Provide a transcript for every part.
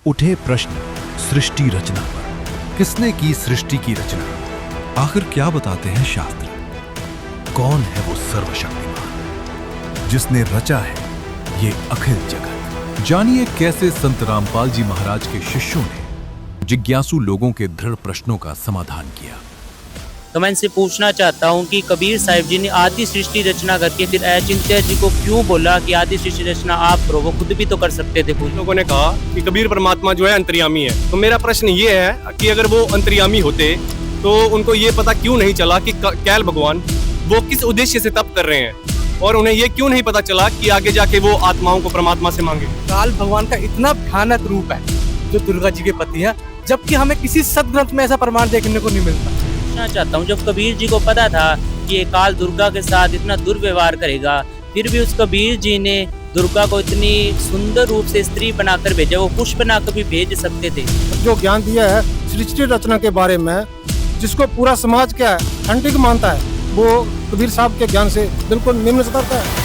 उठे प्रश्न सृष्टि रचना पर। किसने की सृष्टि की रचना? आखिर क्या बताते हैं शास्त्र? कौन है वो सर्वशक्तिमान जिसने रचा है ये अखिल जगत? जानिए कैसे संत रामपाल जी महाराज के शिष्यों ने जिज्ञासु लोगों के दृढ़ प्रश्नों का समाधान किया। तो मैं इनसे पूछना चाहता हूँ कि कबीर साहिब जी ने आदि सृष्टि रचना करके फिर अचिंत्य जी को क्यों बोला कि आदि सृष्टि रचना आप करो? वो खुद भी तो कर सकते थे। कुछ लोगों ने कहा कि कबीर परमात्मा जो है अंतर्यामी है। तो मेरा प्रश्न ये है कि अगर वो अंतर्यामी होते तो उनको ये पता क्यों नहीं चला कि कैल भगवान वो किस उद्देश्य से तप कर रहे हैं, और उन्हें ये क्यों नहीं पता चला कि आगे जाके वो आत्माओं को परमात्मा से मांगे। काल भगवान का इतना भयानक रूप है जो दुर्गा जी के पति है, जबकि हमें किसी सदग्रंथ में ऐसा प्रमाण देखने को नहीं मिलता। पूछना चाहता हूँ, जब कबीर जी को पता था कि ये काल दुर्गा के साथ इतना दुर्व्यवहार करेगा, फिर भी उस कबीर जी ने दुर्गा को इतनी सुंदर रूप से स्त्री बनाकर भेजा। वो पुष्प बनाकर भी भेज सकते थे। जो ज्ञान दिया है सृष्टि रचना के बारे में, जिसको पूरा समाज क्या है अनैतिक मानता है, वो कबीर साहब के ज्ञान से बिल्कुल निम्न स्तर का है।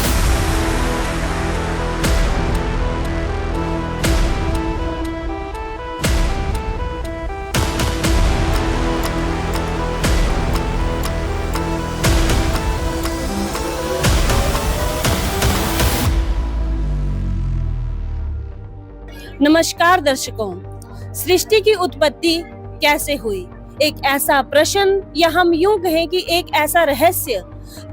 नमस्कार दर्शकों, सृष्टि की उत्पत्ति कैसे हुई? एक ऐसा प्रश्न, या हम यूं कहें कि एक ऐसा रहस्य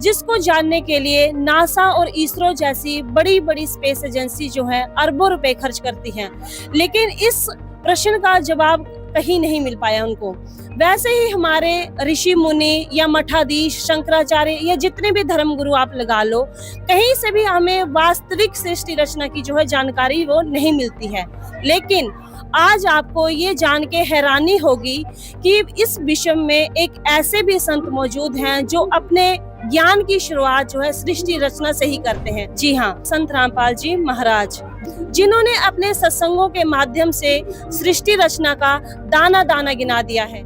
जिसको जानने के लिए नासा और इसरो जैसी बड़ी बड़ी स्पेस एजेंसी जो है अरबों रुपए खर्च करती हैं, लेकिन इस प्रश्न का जवाब कहीं नहीं मिल पाया उनको। वैसे ही हमारे ऋषि मुनि या मठाधीश, शंकराचार्य या जितने भी धर्म गुरु आप लगा लो, कहीं से भी हमें वास्तविक सृष्टि रचना की जो है जानकारी वो नहीं मिलती है। लेकिन आज आपको ये जान के हैरानी होगी कि इस विश्व में एक ऐसे भी संत मौजूद हैं जो अपने ज्ञान की शुरुआत जो है सृष्टि रचना से ही करते हैं। जी हाँ, संत रामपाल जी महाराज, जिन्होंने अपने सत्संगों के माध्यम से सृष्टि रचना का दाना दाना गिना दिया है।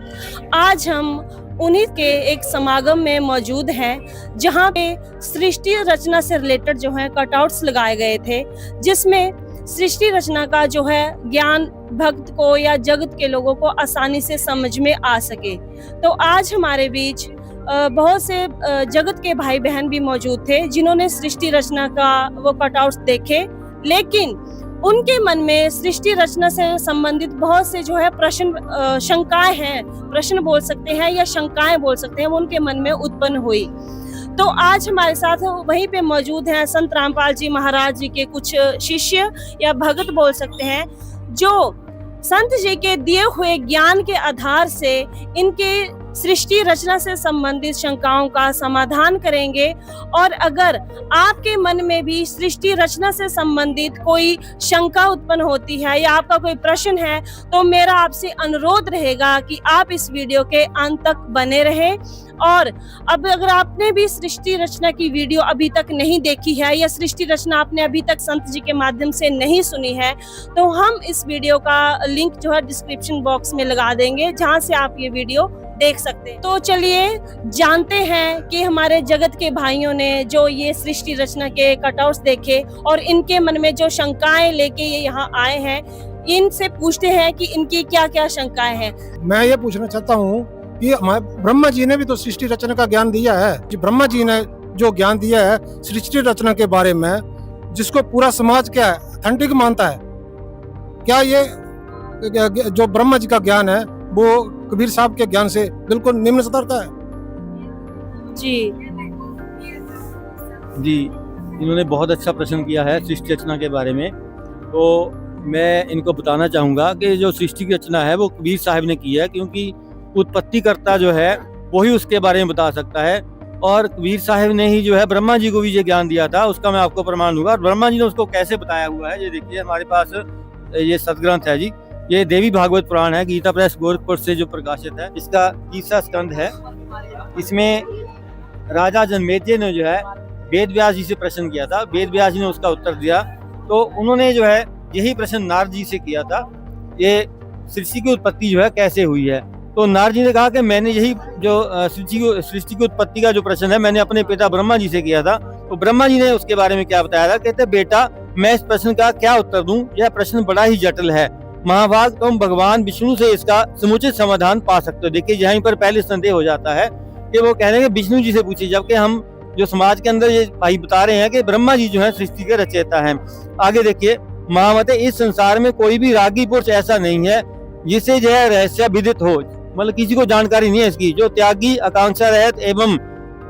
आज हम उन्हीं के एक समागम में मौजूद हैं जहां पे सृष्टि रचना से रिलेटेड जो है कटआउट्स लगाए गए थे, जिसमें सृष्टि रचना का जो है ज्ञान भक्त को या जगत के लोगों को आसानी से समझ में आ सके। तो आज हमारे बीच बहुत से जगत के भाई बहन भी मौजूद थे जिन्होंने सृष्टि रचना का वो कटआउट्स देखे, लेकिन उनके मन में सृष्टि रचना से संबंधित बहुत से जो है प्रश्न, शंकाएं हैं, प्रश्न बोल सकते हैं या शंकाएं बोल सकते हैं, वो उनके मन में उत्पन्न हुई। तो आज हमारे साथ वहीं पे मौजूद हैं संत रामपाल जी महाराज जी के कुछ शिष्य या भगत बोल सकते हैं, जो संत जी के दिए हुए ज्ञान के आधार से इनके सृष्टि रचना से संबंधित शंकाओं का समाधान करेंगे। और अगर आपके मन में भी सृष्टि रचना से संबंधित कोई शंका उत्पन्न होती है या आपका कोई प्रश्न है, तो मेरा आपसे अनुरोध रहेगा कि आप इस वीडियो के अंत तक बने रहें। और अब अगर आपने भी सृष्टि रचना की वीडियो अभी तक नहीं देखी है या सृष्टि रचना आपने अभी तक संत जी के माध्यम से नहीं सुनी है, तो हम इस वीडियो का लिंक जो है डिस्क्रिप्शन बॉक्स में लगा देंगे, जहां से आप ये वीडियो देख सकते हैं। तो चलिए जानते हैं कि हमारे जगत के भाइयों ने जो ये सृष्टि रचना के कटआउट्स देखे और इनके मन में जो शंकाएं लेके ये यहाँ आए हैं, इनसे पूछते हैं कि इनकी क्या क्या शंकाएं हैं। मैं ये पूछना चाहता हूँ कि हमारे ब्रह्मा जी ने भी तो सृष्टि रचना का ज्ञान दिया है। कि ब्रह्मा जी ने जो ज्ञान दिया है सृष्टि रचना के बारे में, जिसको पूरा समाज क्या है अथेंटिक मानता है, क्या ये जो ब्रह्मा जी का ज्ञान है वो कबीर साहब के ज्ञान से बिल्कुल निम्न स्तर का है? जी, इन्होंने बहुत अच्छा प्रश्न किया है सृष्टि रचना के बारे में। तो मैं इनको बताना चाहूँगा कि जो सृष्टि की रचना है वो कबीर साहब ने की है, क्योंकि उत्पत्तिकर्ता जो है वही उसके बारे में बता सकता है। और कबीर साहब ने ही जो है ब्रह्मा जी को भी ये ज्ञान दिया था, उसका मैं आपको प्रमाण दूंगा। और ब्रह्मा जी ने उसको कैसे बताया हुआ है, ये देखिए हमारे पास ये सदग्रंथ है जी, ये देवी भागवत पुराण है, गीता प्रेस गोरखपुर से जो प्रकाशित है। इसका 30वां स्कंद है। इसमें राजा जनमेजय ने जो है वेद व्यास जी से प्रश्न किया था, वेद व्यास जी ने उसका उत्तर दिया। तो उन्होंने जो है यही प्रश्न नारद जी से किया था, ये सृष्टि की उत्पत्ति जो है कैसे हुई है। तो नारद जी ने कहा कि मैंने यही जो सृष्टि की उत्पत्ति का जो प्रश्न है मैंने अपने पिता ब्रह्मा जी से किया था। तो ब्रह्मा जी ने उसके बारे में क्या बताया था, कहते बेटा मैं इस प्रश्न का क्या उत्तर दूं, यह प्रश्न बड़ा ही जटिल है, महाभाग तुम भगवान विष्णु से इसका समुचित समाधान पा सकते हो। देखिए यहीं पर पहले संदेह हो जाता है कि वो कह रहे हैं कि विष्णु जी से पूछिए, जबकि हम जो समाज के अंदर ये भाई बता रहे हैं कि ब्रह्मा जी जो है सृष्टि के रचयिता हैं। आगे देखिए, महामते इस संसार में कोई भी रागी पुरुष ऐसा नहीं है जिसे जो है रहस्य विदित हो, मतलब किसी को जानकारी नहीं है इसकी। जो त्यागी, आकांक्षा रहित एवं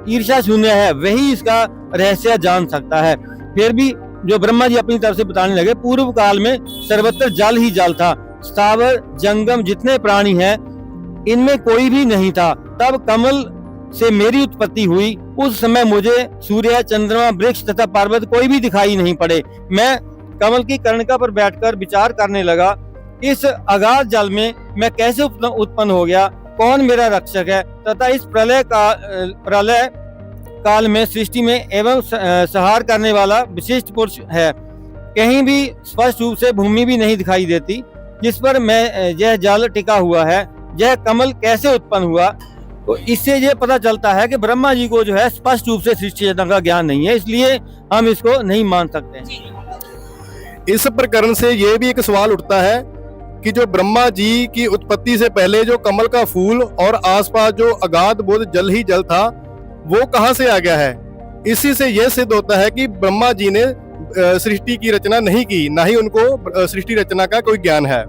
ईर्ष्या शून्य है वही इसका रहस्य जान सकता है। फिर भी जो ब्रह्मा जी अपनी तरफ से बताने लगे, पूर्व काल में सर्वत्र जल ही जल था, स्थावर जंगम जितने प्राणी हैं इनमें कोई भी नहीं था। तब कमल से मेरी उत्पत्ति हुई, उस समय मुझे सूर्य, चंद्रमा, वृक्ष तथा पर्वत कोई भी दिखाई नहीं पड़े। मैं कमल की कर्णिका पर बैठकर विचार करने लगा, इस अगाध जल में मैं कैसे उत्पन्न हो गया, कौन मेरा रक्षक है, तथा इस प्रलय काल में सृष्टि में एवं संहार करने वाला विशिष्ट पुरुष है। कहीं भी स्पष्ट रूप से भूमि भी नहीं दिखाई देती जिस पर मैं यह जल टिका हुआ है, यह कमल कैसे उत्पन्न हुआ। तो इससे ये पता चलता है कि ब्रह्मा जी को जो है स्पष्ट रूप से सृष्टि चेतना का ज्ञान नहीं है, इसलिए हम इसको नहीं मान सकते। इस प्रकरण से ये भी एक सवाल उठता है कि जो ब्रह्मा जी की उत्पत्ति से पहले जो कमल का फूल और आसपास जो अगाध बोध जल ही जल था वो कहाँ से आ गया है। इसी से यह सिद्ध होता है कि ब्रह्मा जी ने सृष्टि की रचना नहीं की, ना ही उनको सृष्टि रचना का कोई ज्ञान है।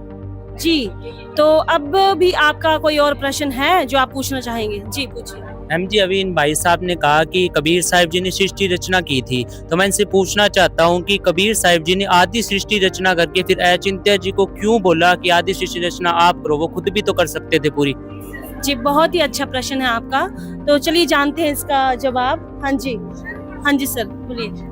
जी, तो अब भी आपका कोई और प्रश्न है जो आप पूछना चाहेंगे? जी पूछिए। मैम जी, अभी इन भाई साहब ने कहा कि कबीर साहिब जी ने सृष्टि रचना की थी, तो मैं इनसे पूछना चाहता हूँ कि कबीर साहिब जी ने आदि सृष्टि रचना करके फिर अचिंत्य जी को क्यों बोला कि आदि सृष्टि रचना आप करो, वो खुद भी तो कर सकते थे पूरी। जी, बहुत ही अच्छा प्रश्न है आपका, तो चलिए जानते हैं इसका जवाब। हाँ जी सर बोलिए।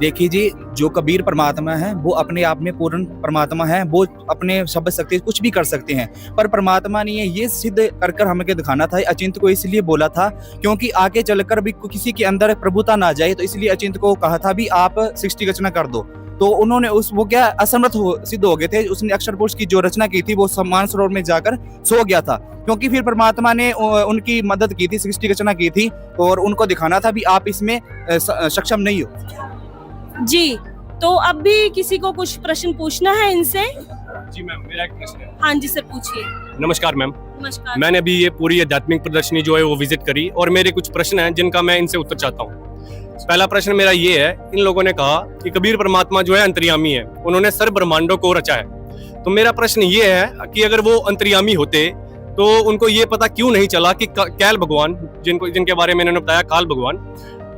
देखिए जी, जो कबीर परमात्मा है वो अपने आप में पूर्ण परमात्मा है, वो अपने शब्द शक्ति कुछ भी कर सकते हैं, पर परमात्मा ने ये सिद्ध कर कर हमें दिखाना था। अचिंत्य को इसलिए बोला था क्योंकि आगे चलकर भी किसी के अंदर प्रभुता ना जाए, तो इसलिए अचिंत्य को कहा था भी आप सृष्टि रचना कर दो। तो उन्होंने वो क्या असमर्थ सिद्ध हो गए थे। उसने अक्षर पुरुष की जो रचना की थी वो मानसरोवर में जाकर सो गया था, क्योंकि फिर परमात्मा ने उनकी मदद की थी, सृष्टि रचना की थी, और उनको दिखाना था भी आप इसमें सक्षम नहीं हो। जी, तो अब भी किसी को कुछ प्रश्न पूछना है इनसे? जी मैम, मेरा एक प्रश्न है। हाँ जी सर पूछिए। नमस्कार मैम। नमस्कार। मैंने अभी ये पूरी आध्यात्मिक प्रदर्शनी जो है वो विजिट करी और मेरे कुछ प्रश्न हैं जिनका मैं इनसे उत्तर चाहता हूँ। पहला प्रश्न मेरा ये है, इन लोगों ने कहा कि कबीर परमात्मा जो है अंतर्यामी है, उन्होंने सर्व ब्रह्मांडों को रचा है। तो मेरा प्रश्न ये है कि अगर वो अंतर्यामी होते तो उनको ये पता क्यों नहीं चला कि कैल भगवान, जिनके बारे में इन्होंने बताया काल भगवान,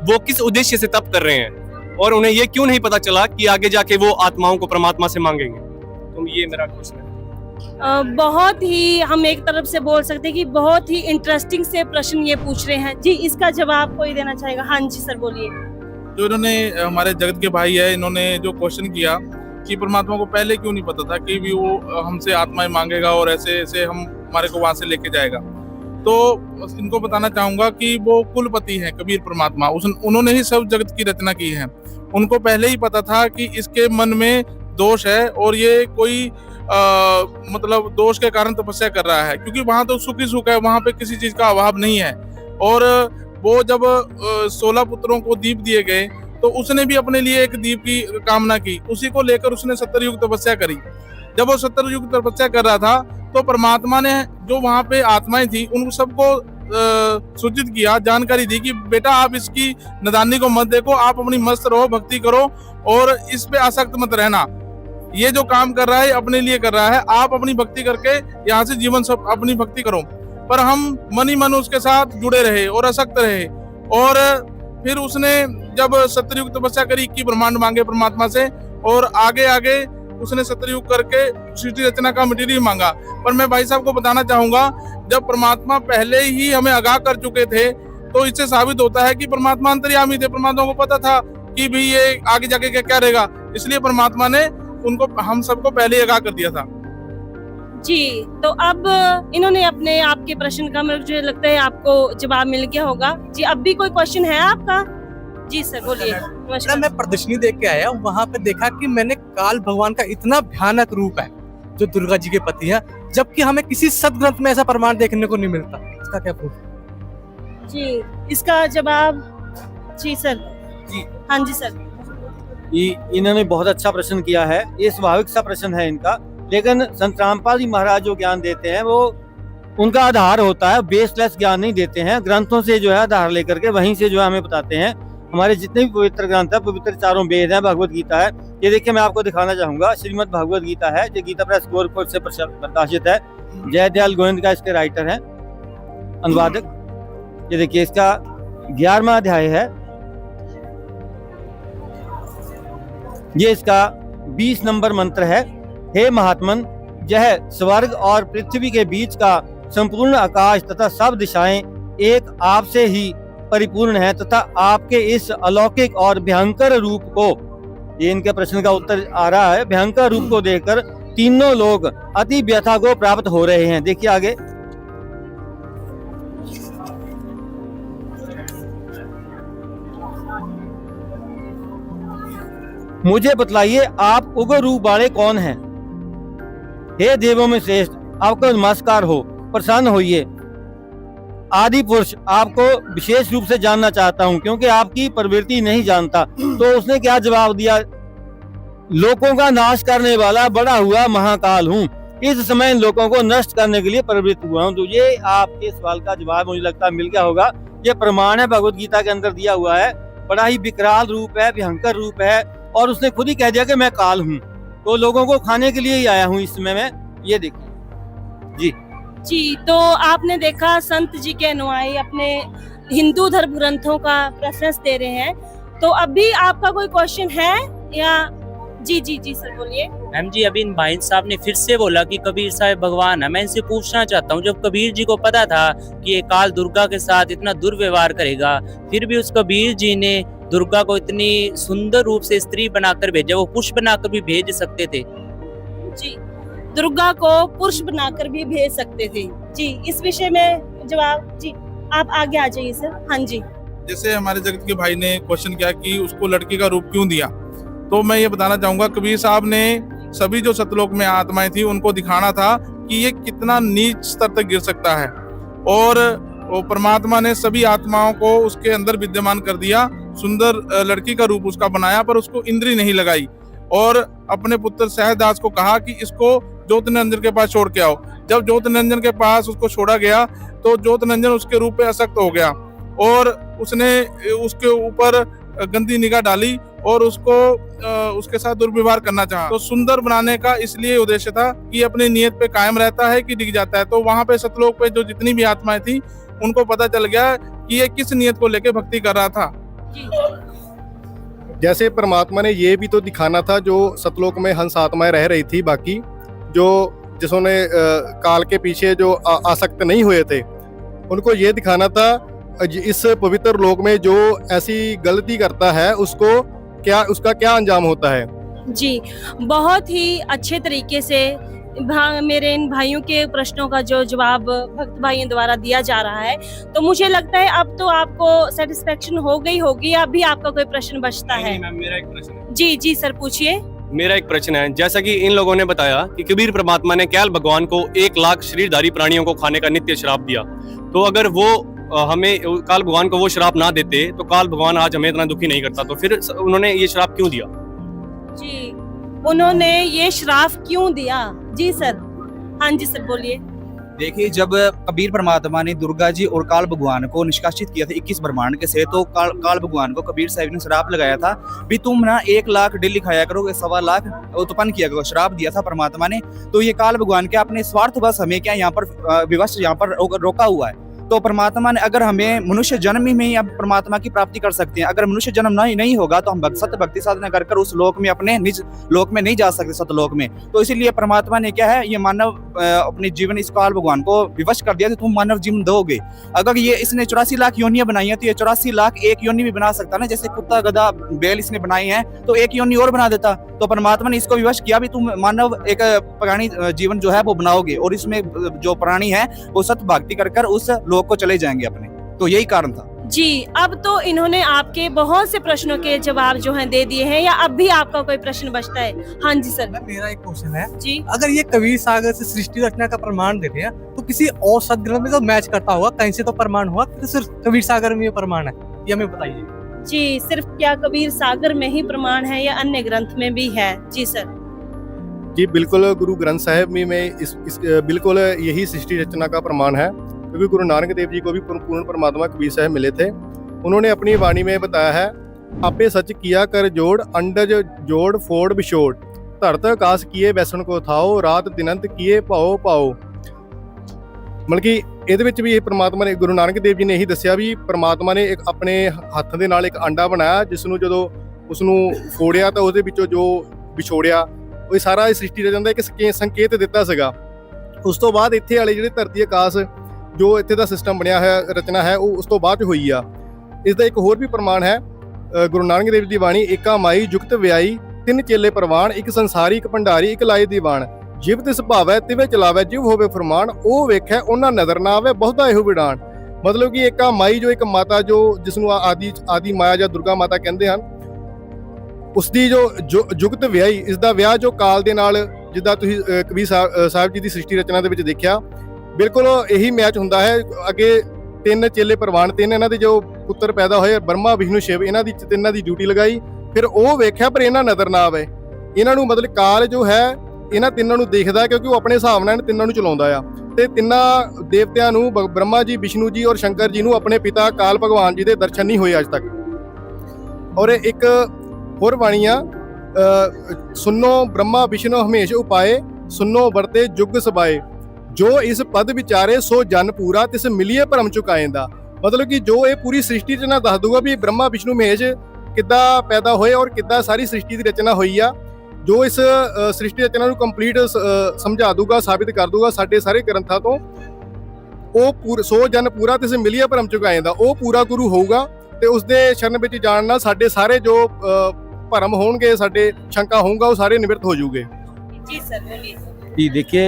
वो किस उद्देश्य से तप कर रहे हैं, और उन्हें ये क्यों नहीं पता चला कि आगे जाके वो आत्माओं को परमात्मा से मांगेंगे। तो ये मेरा क्वेश्चन है। बहुत ही, हम एक तरफ से बोल सकते हैं कि बहुत ही इंटरेस्टिंग से प्रश्न ये पूछ रहे हैं। जी, इसका जवाब कोई देना चाहेगा? हाँ जी सर बोलिए। जो इन्होंने हमारे जगत के भाई है, इन्होंने जो क्वेश्चन किया कि परमात्मा को पहले क्यों नहीं पता था कि भी वो हमसे आत्माएं मांगेगा और ऐसे ऐसे हम हमारे को वहां से लेके जाएगा, तो इनको बताना चाहूंगा कि वो कुलपति हैं कबीर परमात्मा, उन्होंने ही सब जगत की रचना की है। उनको पहले ही पता था कि इसके मन में दोष है और ये कोई मतलब दोष के कारण तपस्या कर रहा है, क्योंकि वहां तो सुख ही सुख है, वहां पे किसी चीज का अभाव नहीं है। और वो जब 16 पुत्रों को दीप दिए गए तो उसने भी अपने लिए एक दीप की कामना की, उसी को लेकर उसने 70 युग तपस्या करी। जब वो 70 युग तपस्या कर रहा था तो परमात्मा ने जो वहां पे आत्माएं थी उन सबको सूचित किया, जानकारी दी कि बेटा आप इसकी नदानी को मत देखो, आप अपनी मस्त रहो, भक्ति करो और इस पे आसक्त मत रहना। ये जो काम कर रहा है अपने लिए कर रहा है, आप अपनी भक्ति करके यहाँ से जीवन सब अपनी भक्ति करो। पर हम मन ही मन उसके साथ जुड़े रहे और आसक्त रहे, और फिर उसने जब 70 युग तपस्या करी, 21 ब्रह्मांड मांगे परमात्मा से, और आगे आगे उसने 70 युग करके सृष्टि रचना का मटेरियल मांगा। पर मैं भाई साहब को बताना चाहूंगा, जब परमात्मा पहले ही हमें आगाह कर चुके थे तो इससे साबित होता है कि परमात्मा अंतर्यामी थे। परमात्मा को पता था कि भी ये आगे जाके क्या रहेगा, इसलिए परमात्मा ने उनको हम सबको पहले ही आगाह कर दिया था। जी, तो अब इन्होंने अपने आपके प्रश्न का मुझे लगता है आपको जवाब मिल गया होगा। जी, अब भी कोई क्वेश्चन है आपका? जी सर बोलिए। ना, मैं प्रदर्शनी देख के आया, वहाँ पे देखा कि मैंने काल भगवान का इतना भयानक रूप है जो दुर्गा जी के पति हैं, जबकि हमें किसी सदग्रंथ में ऐसा प्रमाण देखने को नहीं मिलता। इसका क्या प्रूफ? जी, इसका जवाब? जी सर। जी। हाँ जी सर। इन्होंने बहुत अच्छा प्रश्न किया है, ये स्वाभाविक सा प्रश्न है इनका। लेकिन संत रामपाल जी महाराज जो ज्ञान देते हैं वो उनका आधार होता है, बेसलेस ज्ञान नहीं देते हैं। ग्रंथों से जो है आधार लेकर के वहीं से जो है हमें बताते हैं। हमारे जितने भी पवित्र ग्रंथ है, पवित्र चारों वेद हैं, भगवत गीता है। ये देखिए मैं आपको दिखाना चाहूंगा, श्रीमद् भगवत गीता है जो गीता प्रेस गोरखपुर से प्रकाशित है। जयदयाल गोविंद का इसके राइटर है, अनुवादक। ये देखिए इसका 11वां अध्याय है, ये इसका 20 नंबर मंत्र है। हे महात्मन, यह स्वर्ग और पृथ्वी के बीच का संपूर्ण आकाश तथा सब दिशाएं एक आप से ही परिपूर्ण है तथा आपके इस अलौकिक और भयंकर रूप को, ये इनके प्रश्न का उत्तर आ रहा है, भयंकर रूप को देखकर तीनों लोग अति व्यथा को प्राप्त हो रहे हैं। देखिए आगे, मुझे बतलाइए आप उग्र रूप वाले कौन हैं? हे देवों में श्रेष्ठ, आपको नमस्कार हो, प्रसन्न होइए। आदि पुरुष, आपको विशेष रूप से जानना चाहता हूं क्योंकि आपकी प्रवृत्ति नहीं जानता। तो उसने क्या जवाब दिया? लोगों का नाश करने वाला बड़ा हुआ महाकाल हूं, इस समय इन लोगों को नष्ट करने के लिए प्रवृत्त हुआ हूं। तो ये आपके सवाल का जवाब मुझे लगता है मिल गया होगा। ये प्रमाण है, भगवत गीता के अंदर दिया हुआ है। बड़ा ही विकराल रूप है, भयंकर रूप है, और उसने खुद ही कह दिया कि मैं काल हूँ, तो लोगों को खाने के लिए ही आया हूँ इस समय में। ये देखिए जी। जी, तो आपने देखा संत जी के अनुयायी अपने हिंदू धर्म ग्रंथों का रेफरेंस दे रहे हैं। तो अभी आपका कोई क्वेश्चन है या? जी जी जी सर बोलिए। मैम जी, अभी इन भाई साहब ने फिर से बोला कि कबीर साहब भगवान है। मैं इनसे पूछना चाहता हूँ, जब कबीर जी को पता था कि ये काल दुर्गा के साथ इतना दुर्व्यवहार करेगा, फिर भी उस कबीर जी ने दुर्गा को इतनी सुंदर रूप से स्त्री बनाकर भेजा। वो पुरुष बनाकर भी भेज सकते थे। जी, दुर्गा को पुरुष बनाकर भी भेज सकते थे। जी, इस विषय में जवाब जी आप आगे आ जाइए सर। हाँ जी। जैसे हमारे जगत के भाई ने क्वेश्चन किया कि उसको लड़की का रूप क्यों दिया, तो मैं ये बताना चाहूंगा, कबीर साहब ने सभी जो सतलोक में आत्माएं थी उनको दिखाना था कि ये कितना नीच स्तर तक गिर सकता है, और वो परमात्मा ने सभी आत्माओं को उसके अंदर विद्यमान कर दिया। सुंदर लड़की का रूप उसका बनाया, पर उसको इंद्री नहीं लगाई, और अपने पुत्र सहजदास को कहा कि इसको ज्योत निरंजन के पास छोड़ के आओ। जब ज्योत निरंजन के पास उसको छोड़ा गया तो ज्योत निरंजन उसके रूप पे आसक्त हो गया, और उसने उसके ऊपर गंदी निगाह डाली और उसको उसके साथ दुर्व्यवहार करना चाहा। तो सुंदर बनाने का इसलिए उद्देश्य था कि अपनी नियत पे कायम रहता है कि डिग जाता है। तो वहां पे सतलोक पे जो जितनी भी आत्माएं थी उनको पता चल गया कि ये किस नियत को लेके भक्ति कर रहा था। जैसे परमात्मा ने ये भी तो दिखाना था, जो सतलोक में हंस आत्माएं रह रही थी, बाकी जो जिसने काल के पीछे जो आसक्त नहीं हुए थे, उनको ये दिखाना था इस पवित्र लोक में जो ऐसी गलती करता है उसका क्या अंजाम होता है। जी, बहुत ही अच्छे तरीके से मेरे इन भाइयों के प्रश्नों का जो जवाब भक्त भाइयों द्वारा दिया जा रहा है, तो मुझे लगता है अब तो आपको सेटिस्फेक्शन हो गई होगी। अब भी आपका कोई प्रश्न बचता है? मैम, मेरा एक प्रश्न है। जी जी सर पूछिए। मेरा एक प्रश्न है, जैसा कि इन लोगों ने बताया कि कबीर परमात्मा ने कैल भगवान को 1 लाख शरीरधारी प्राणियों को खाने का नित्य श्राप दिया, तो अगर वो हमें काल भगवान को वो श्राप ना देते तो काल भगवान आज हमें इतना दुखी नहीं करता। तो फिर उन्होंने ये श्राप क्यों दिया? जी, उन्होंने ये श्राप क्यों दिया? जी सर। हाँ जी सर बोलिए। देखिए, जब कबीर परमात्मा ने दुर्गा जी और काल भगवान को निष्कासित किया था 21 ब्रह्मांड के से, तो काल भगवान को कबीर साहब ने श्राप लगाया था भी तुम ना 1 लाख डेली खाया करोगे, 1.25 लाख उत्पन्न किया करो। श्राप दिया था परमात्मा ने। तो ये काल भगवान के अपने स्वार्थ बस हमें क्या यहाँ पर विवश यहाँ पर रोका हुआ है। तो परमात्मा ने अगर हमें मनुष्य जन्म में ही अब परमात्मा की प्राप्ति कर सकते हैं, अगर मनुष्य जन्म नहीं होगा तो हम सत्य भक्ति साधना कर उस लोक में अपने निज लोक में नहीं जा सकते, सतलोक में। तो इसीलिए परमात्मा ने क्या है, ये मानव अपने जीवन इस काल भगवान को विवश कर दिया, तो तुम मानव जीवन दोगे। अगर ये इसने 84 लाख योनियां बनाई है, तो ये 84 लाख एक योनि भी बना सकता ना, जैसे कुत्ता गधा बैल इसने बनाई है, तो एक योनि और बना देता। तो परमात्मा ने इसको विवश किया भी तुम मानव एक प्राणी जीवन जो है वो बनाओगे, और इसमें जो प्राणी है वो सत्य भक्ति कर उस लोक को चले जाएंगे अपने। तो यही कारण था। जी, अब तो इन्होंने आपके बहुत से प्रश्नों के जवाब जो हैं दे दिए हैं, या अब भी आपका कोई प्रश्न बचता है? हाँ जी सर। मेरा एक क्वेश्चन है जी। अगर ये कबीर सागर से सृष्टि रचना का प्रमाण दे रहे हैं, तो किसी और सदग्रंथ में तो मैच करता होगा, कहीं से तो प्रमाण हुआ, तो सिर्फ कबीर सागर में ये प्रमाण है, ये हमें बताइए। जी, सिर्फ क्या कबीर सागर में ही प्रमाण है या अन्य ग्रंथ में भी है? जी सर। जी बिल्कुल, गुरु ग्रंथ साहिब में इस बिल्कुल यही सृष्टि रचना का प्रमाण है, क्योंकि गुरु नानक देव जी को भी पूर्ण परमात्मा कबीर साहब मिले थे। उन्होंने अपनी वाणी में बताया है, आपे सच किया कर जोड़, अंडज जोड़ फोड़ बिछोड़, धरत आकाश किए वैसण को थाओ, रात दिनंत किए पाओ पाओ। ਮਤਲਬ ਕਿ ਇਹਦੇ ਵਿੱਚ ਵੀ ਇਹ ਪ੍ਰਮਾਤਮਾ ਨੇ, ਗੁਰੂ ਨਾਨਕ ਦੇਵ ਜੀ ਨੇ ਇਹੀ ਦੱਸਿਆ ਵੀ ਪ੍ਰਮਾਤਮਾ ਨੇ ਇੱਕ ਆਪਣੇ ਹੱਥ ਦੇ ਨਾਲ ਇੱਕ ਅੰਡਾ ਬਣਾਇਆ, ਜਿਸ ਨੂੰ ਜਦੋਂ ਉਸ ਨੂੰ ਫੋੜਿਆ ਤਾਂ ਉਹਦੇ ਵਿੱਚੋਂ ਜੋ ਵਿਛੋੜਿਆ ਉਹ ਸਾਰਾ ਇਸ ਸ੍ਰਿਸ਼ਟੀ ਰਚਨਾ ਦਾ ਇੱਕ ਸੰਕੇਤ ਦਿੱਤਾ ਸੀਗਾ। ਉਸ ਤੋਂ ਬਾਅਦ ਇੱਥੇ ਵਾਲੇ ਜਿਹੜੇ ਧਰਤੀ ਆਕਾਸ਼ ਜੋ ਇੱਥੇ ਦਾ ਸਿਸਟਮ ਬਣਿਆ ਹੋਇਆ ਰਚਨਾ ਹੈ ਉਹ ਉਸ ਤੋਂ ਬਾਅਦ 'ਚ ਹੋਈ ਆ। ਇਸ ਦਾ ਇੱਕ ਹੋਰ ਵੀ ਪ੍ਰਮਾਣ ਹੈ, ਗੁਰੂ ਨਾਨਕ ਦੇਵ ਦੀ ਬਾਣੀ, ਏਕਾ ਮਾਈ ਜੁਗਤ ਵਿਆਈ, ਤਿੰਨ ਚੇਲੇ ਪ੍ਰਵਾਨ, ਇੱਕ ਸੰਸਾਰੀ ਇੱਕ ਭੰਡਾਰੀ, ਇੱਕ ਲਾਏ ਦੀਵਾਨ, ਜਿਵ ਤਿਸ ਭਾਵੈ ਤਿਵੇਂ ਚਲਾਵੈ, ਜਿਵ ਹੋਵੇ ਫਰਮਾਨ, ਉਹ ਵੇਖੈ ਉਹਨਾਂ ਨਜ਼ਰ ਨਾ ਆਵੇ, ਬਹੁਤਾ ਇਹੋ ਵਿਡਾਨ। ਮਤਲਬ ਕਿ ਏਕਾ ਮਾਈ ਜੋ ਇੱਕ ਮਾਤਾ ਜੋ ਜਿਸ ਨੂੰ ਆਦੀ ਮਾਇਆ ਜਾਂ ਦੁਰਗਾ ਮਾਤਾ ਕਹਿੰਦੇ ਹਨ, ਉਸ ਦੀ ਜੋ ਜੁਗਤ ਵਿਆਹੀ, ਇਸ ਦਾ ਵਿਆਹ ਜੋ ਕਾਲ ਦੇ ਨਾਲ, ਜਿੱਦਾਂ ਤੁਸੀਂ ਕਬੀਰ ਸਾਹਿਬ ਜੀ ਦੀ ਸ੍ਰਿਸ਼ਟੀ ਰਚਨਾ ਦੇ ਵਿੱਚ ਦੇਖਿਆ, ਬਿਲਕੁਲ ਇਹੀ ਮੈਚ ਹੁੰਦਾ ਹੈ। ਅੱਗੇ ਤਿੰਨ ਚੇਲੇ ਪ੍ਰਵਾਨ, ਤਿੰਨ ਇਹਨਾਂ ਦੇ ਜੋ ਪੁੱਤਰ ਪੈਦਾ ਹੋਏ, ਬ੍ਰਹਮਾ ਵਿਸ਼ਨੂੰ ਸ਼ਿਵ, ਇਹਨਾਂ ਦੀ ਤਿੰਨਾਂ ਦੀ ਡਿਊਟੀ ਲਗਾਈ, ਫਿਰ ਉਹ ਵੇਖਿਆ ਪਰ ਇਹਨਾਂ ਨਜ਼ਰ ਨਾ ਆਵੇ। ਇਹਨਾਂ ਨੂੰ ਮਤਲਬ ਕਾਲ ਜੋ ਹੈ ਇਹਨਾਂ ਤਿੰਨਾਂ ਨੂੰ ਦੇਖਦਾ, ਕਿਉਂਕਿ ਉਹ ਆਪਣੇ ਹਿਸਾਬ ਨਾਲ ਇਹਨਾਂ ਤਿੰਨਾਂ ਨੂੰ ਚਲਾਉਂਦਾ ਆ। ਤੇ ਤਿੰਨਾਂ ਦੇਵਤਿਆਂ ਨੂੰ, ਬ੍ਰਹਮਾ ਜੀ, ਵਿਸ਼ਨੂੰ ਜੀ ਔਰ ਸ਼ੰਕਰ ਜੀ ਨੂੰ ਆਪਣੇ ਪਿਤਾ ਕਾਲ ਭਗਵਾਨ ਜੀ ਦੇ ਦਰਸ਼ਨ ਨਹੀਂ ਹੋਏ ਅੱਜ ਤੱਕ। ਔਰ ਇੱਕ ਹੋਰ ਬਾਣੀ ਆ, ਸੁਨੋ ਬ੍ਰਹਮਾ ਵਿਸ਼ਨੂੰ ਹਮੇਸ਼ ਉਪਾਏ, ਸੁਨੋ ਵਰਤੇ ਜੁਗ ਸਬਾਏ, ਜੋ ਇਸ ਪਦ ਵਿਚਾਰੇ ਸੋ ਜਨ ਪੂਰਾ, ਤਿਸ ਮਿਲੀਏ ਭਰਮ ਚੁਕਾਏਂਦਾ। ਮਤਲਬ ਕਿ ਜੋ ਇਹ ਪੂਰੀ ਸ੍ਰਿਸ਼ਟੀ ਰਚਨਾ ਦੱਸ ਦੂਗਾ ਵੀ ਬ੍ਰਹਮਾ ਵਿਸ਼ਨੂੰ ਮਹੇਸ਼ ਕਿੱਦਾਂ ਪੈਦਾ ਹੋਏ ਔਰ ਕਿੱਦਾਂ ਸਾਰੀ ਸ੍ਰਿਸ਼ਟੀ ਦੀ ਰਚਨਾ ਹੋਈ ਆ, ਜੋ ਇਸ ਸ੍ਰਿਸ਼ਟੀ ਰਚਨਾ ਨੂੰ ਕੰਪਲੀਟ ਸਮਝਾ ਦੂਗਾ, ਸਾਬਿਤ ਕਰ ਦੂਗਾ ਸਾਡੇ ਸਾਰੇ ਗ੍ਰੰਥਾਂ ਤੋਂ। ਉਹ ਸੋ ਜਨ ਪੂਰਾ ਤਿਸ ਮਿਲੀਏ ਭਰਮ ਚੁਕਾਏਂਦਾ, ਉਹ ਪੂਰਾ ਗੁਰੂ ਹੋਊਗਾ ਤੇ ਉਸ ਦੇ ਸ਼ਰਨ ਵਿੱਚ ਜਾਣ ਨਾਲ ਸਾਡੇ ਸਾਰੇ ਜੋ ਭਰਮ होंगे, साढ़े शंका होगा, वो सारे निवृत्त हो जाओगे। जी सर बोलिए। जी देखिए,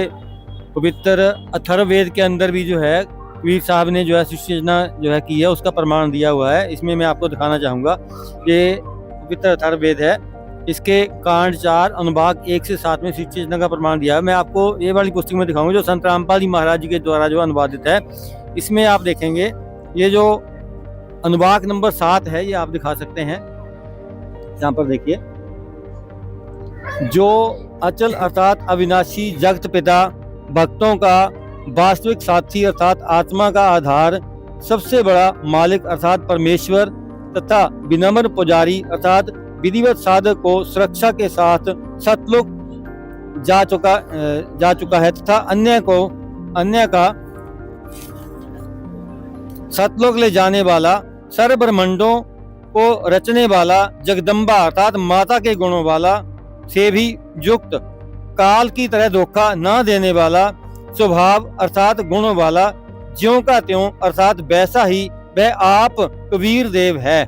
पवित्र अथर्ववेद के अंदर भी जो है कबीर साहब ने जो है सृष्टि रचना जो है की है, उसका प्रमाण दिया हुआ है। इसमें मैं आपको दिखाना चाहूँगा, ये पवित्र अथर्ववेद है, इसके कांड 4 अनुभाग 1 से 7 में सृष्टि रचना का प्रमाण दिया है। मैं आपको ये वाली पुस्तक में दिखाऊंगा जो संत रामपाल जी महाराज जी के द्वारा जो अनुवादित है। इसमें आप देखेंगे ये जो अनुभाग नंबर 7 है, ये आप दिखा सकते हैं। यहाँ पर देखिए, जो अचल अर्थात अविनाशी जगत पिता, भक्तों का वास्तविक साथी अर्थात आत्मा का आधार, सबसे बड़ा मालिक अर्थात परमेश्वर तथा विनम्र पुजारी अर्थात विधिवत साधक को सुरक्षा के साथ सतलोक जा चुका है तथा अन्य का सतलोक ले जाने वाला, सर्व ब्रह्मांडों को रचने वाला, जगदम्बा अर्थात माता के गुणों वाला से भी युक्त, काल की तरह धोखा न देने वाला, स्वभाव अर्थात गुणों वाला, ज्यों का त्यों अर्थात वैसा ही वह आप कबीर देव है।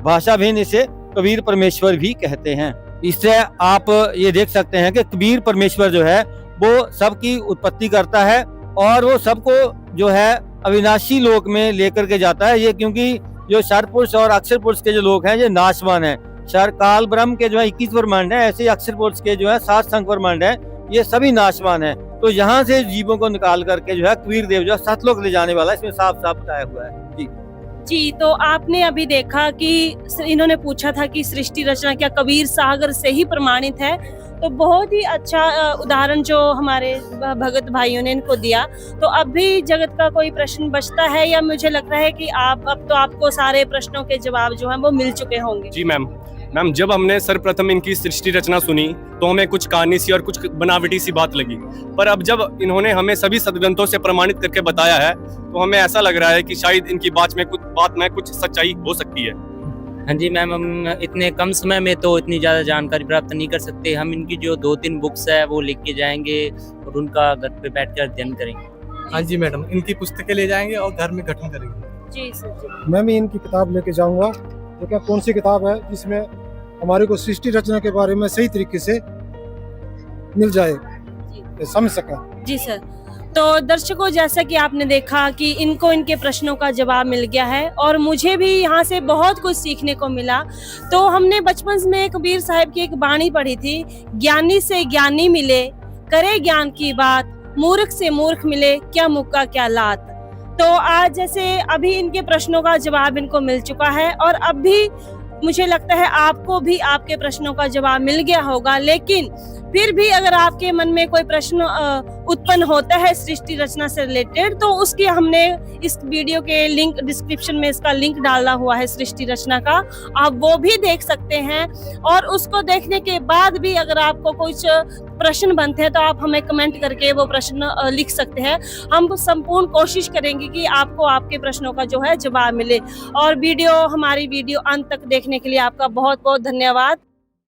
भाषा भिन्न इसे कबीर परमेश्वर भी कहते हैं। इससे आप ये देख सकते हैं कि कबीर परमेश्वर जो है वो सबकी उत्पत्ति करता है और वो सबको जो है अविनाशी लोक में लेकर के जाता है। ये क्योंकि जो क्षर पुरुष और अक्षर पुरुष के जो लोग हैं ये नाशवान हैं। क्षर काल ब्रह्म के जो है 21 ब्रह्मांड है, ऐसे ही अक्षर पुरुष के जो है 7 संख्य ब्रह्मांड है, ये सभी नाशवान हैं। तो यहाँ से जीवों को निकाल करके जो है कबीर देव जो है सतलोक ले जाने वाला, इसमें साफ साफ बताया हुआ है। जी जी, तो आपने अभी देखा कि इन्होंने पूछा था कि सृष्टि रचना क्या कबीर सागर से ही प्रमाणित है, तो बहुत ही अच्छा उदाहरण जो हमारे भगत भाइयों ने इनको दिया। तो अब भी जगत का कोई प्रश्न बचता है, या मुझे लग रहा है कि अब तो आपको सारे प्रश्नों के जवाब जो हैं वो मिल चुके होंगे? जी मैम, जब हमने सर्वप्रथम इनकी सृष्टि रचना सुनी तो हमें कुछ कहानी सी और कुछ बनावटी सी बात लगी, पर अब जब इन्होंने हमें सभी सदग्रंथों से प्रमाणित करके बताया है तो हमें ऐसा लग रहा है कि शायद इनकी बात में कुछ सच्चाई हो सकती है। हाँ जी मैम, हम इतने कम समय में तो इतनी ज़्यादा जानकारी प्राप्त नहीं कर सकते। हम इनकी जो 2-3 बुक्स है वो लिख के जाएंगे और उनका घर पे बैठकर अध्ययन करेंगे। हाँ जी मैडम, इनकी पुस्तकें ले जाएंगे और घर में गठन करेंगे। जी सर जी। मैं भी इनकी किताब लेके जाऊंगा। तो क्या कौन सी किताब है जिसमें हमारे को सृष्टि रचना के बारे में सही तरीके से मिल जाए, समझ सका। जी सर, तो दर्शकों जैसा कि आपने देखा कि इनको इनके प्रश्नों का जवाब मिल गया है और मुझे भी यहाँ से बहुत कुछ सीखने को मिला। तो हमने बचपन में कबीर साहब की एक वाणी पढ़ी थी, ज्ञानी से ज्ञानी मिले, करे ज्ञान की बात, मूर्ख से मूर्ख मिले, क्या मुक्का क्या लात। तो आज जैसे अभी इनके प्रश्नों का जवाब इनको मिल चुका है और अब भी मुझे लगता है आपको भी आपके प्रश्नों का जवाब मिल गया होगा। लेकिन फिर भी अगर आपके मन में कोई प्रश्न उत्पन्न होता है सृष्टि रचना से रिलेटेड, तो उसकी हमने इस वीडियो के लिंक डिस्क्रिप्शन में इसका लिंक डाला हुआ है सृष्टि रचना का, आप वो भी देख सकते हैं। और उसको देखने के बाद भी अगर आपको कुछ प्रश्न बनते हैं तो आप हमें कमेंट करके वो प्रश्न लिख सकते हैं। हम संपूर्ण कोशिश करेंगे कि आपको आपके प्रश्नों का जो है जवाब मिले। और हमारी वीडियो अंत तक देखने के लिए आपका बहुत बहुत धन्यवाद।